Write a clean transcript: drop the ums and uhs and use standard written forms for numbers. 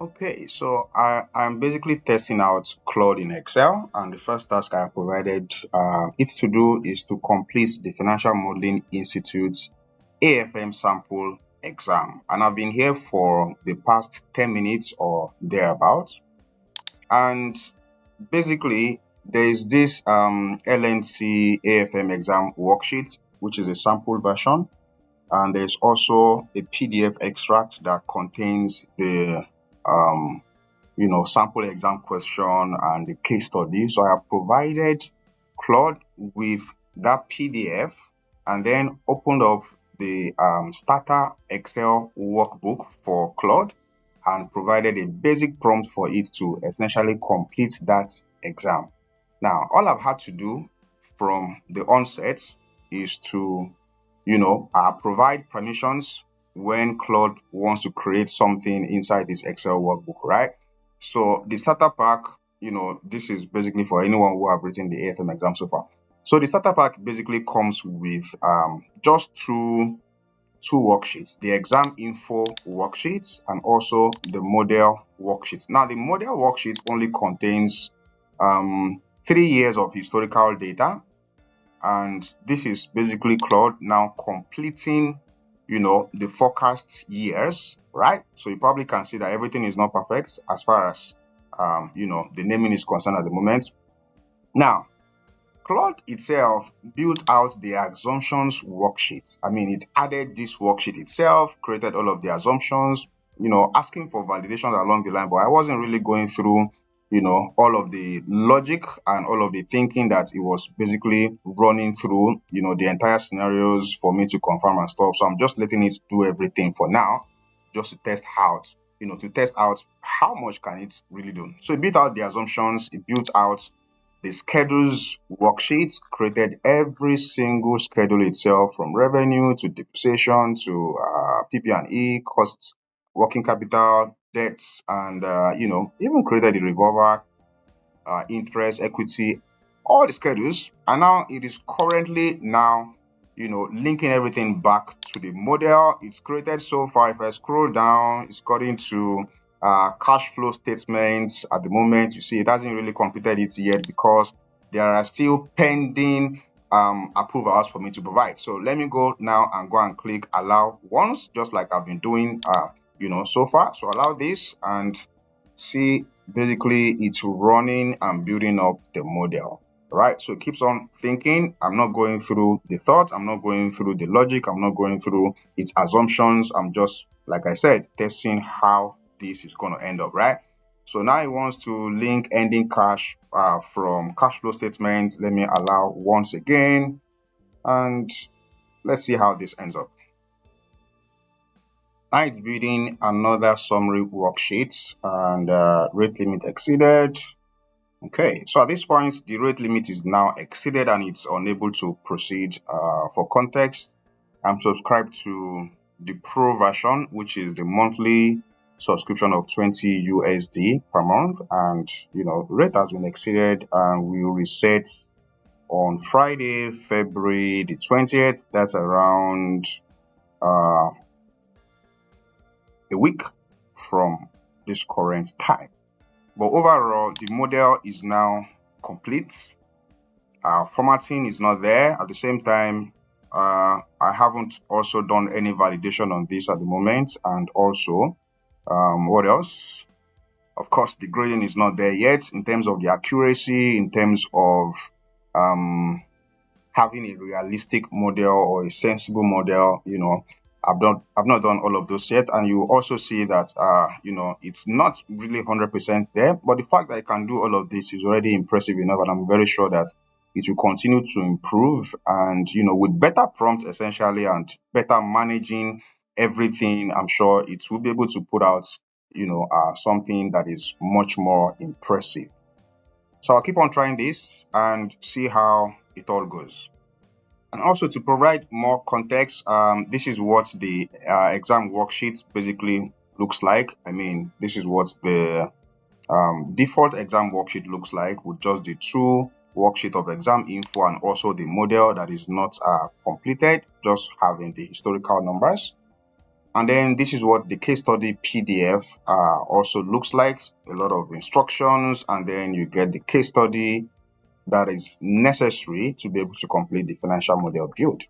Okay, so I'm basically testing out Claude in Excel, and the first task I provided it to do is to complete the Financial Modeling Institute's AFM sample exam. And I've been here for the past 10 minutes or thereabouts. And basically, there is this LNC AFM exam worksheet, which is a sample version. And there's also a PDF extract that contains the um, sample exam question and the case study. So I have provided Claude with that PDF and then opened up the starter Excel workbook for Claude and provided a basic prompt for it to essentially complete that exam. Now, all I've had to do from the onset is to, provide permissions when Claude wants to create something inside this Excel workbook, right? So the starter pack, this is basically for anyone who have written the AFM exam so far. So the starter pack basically comes with just two worksheets, the exam info worksheets and also the model worksheets. Now the model worksheet only contains 3 years of historical data, and this is basically Claude now completing the forecast years, right? So you probably can see that everything is not perfect as far as the naming is concerned at the moment. Now, Claude itself built out the assumptions worksheet. I mean, it added this worksheet itself, created all of the assumptions, asking for validations along the line, but I wasn't really going through all of the logic and all of the thinking that it was basically running through, the entire scenarios for me to confirm and stuff. So I'm just letting it do everything for now, just to test out, how much can it really do. So it built out the assumptions, it built out the schedules worksheet, created every single schedule itself, from revenue to depreciation to PP&E, costs, working capital, debts, and even created the revolver, interest, equity, all the schedules. And now it is currently now linking everything back to the model it's created so far. If I scroll down, it's got into cash flow statements. At the moment, you see it hasn't really completed it yet because there are still pending approvals for me to provide. So let me go now and go and click allow once, just like I've been doing so far. So allow this and see, basically it's running and building up the model, right? So it keeps on thinking. I'm not going through the thought, I'm not going through the logic, I'm not going through its assumptions. I'm just, like I said, testing how this is going to end up, right? So now it wants to link ending cash from cash flow statements. Let me allow once again, and let's see how this ends up. Now it's building another summary worksheet, and rate limit exceeded. Okay, so at this point, the rate limit is now exceeded and it's unable to proceed. For context, I'm subscribed to the Pro version, which is the monthly subscription of 20 USD per month, and rate has been exceeded, and we will reset on Friday, February the 20th. That's around uh, a week from this current time. But overall, the model is now complete. Formatting is not there. At the same time, I haven't also done any validation on this at the moment. And also, what else? Of course, the grading is not there yet in terms of the accuracy, in terms of having a realistic model or a sensible model. I've not done all of those yet, and you also see that it's not really 100% there, but the fact that I can do all of this is already impressive enough, and I'm very sure that it will continue to improve, and with better prompts essentially and better managing everything, I'm sure it will be able to put out something that is much more impressive. So I'll keep on trying this and see how it all goes. And also, to provide more context, this is what the exam worksheet basically looks like. I mean, this is what the default exam worksheet looks like, with just the two worksheet of exam info and also the model that is not completed, just having the historical numbers. And then this is what the case study PDF also looks like. A lot of instructions, and then you get the case study that is necessary to be able to complete the financial model build.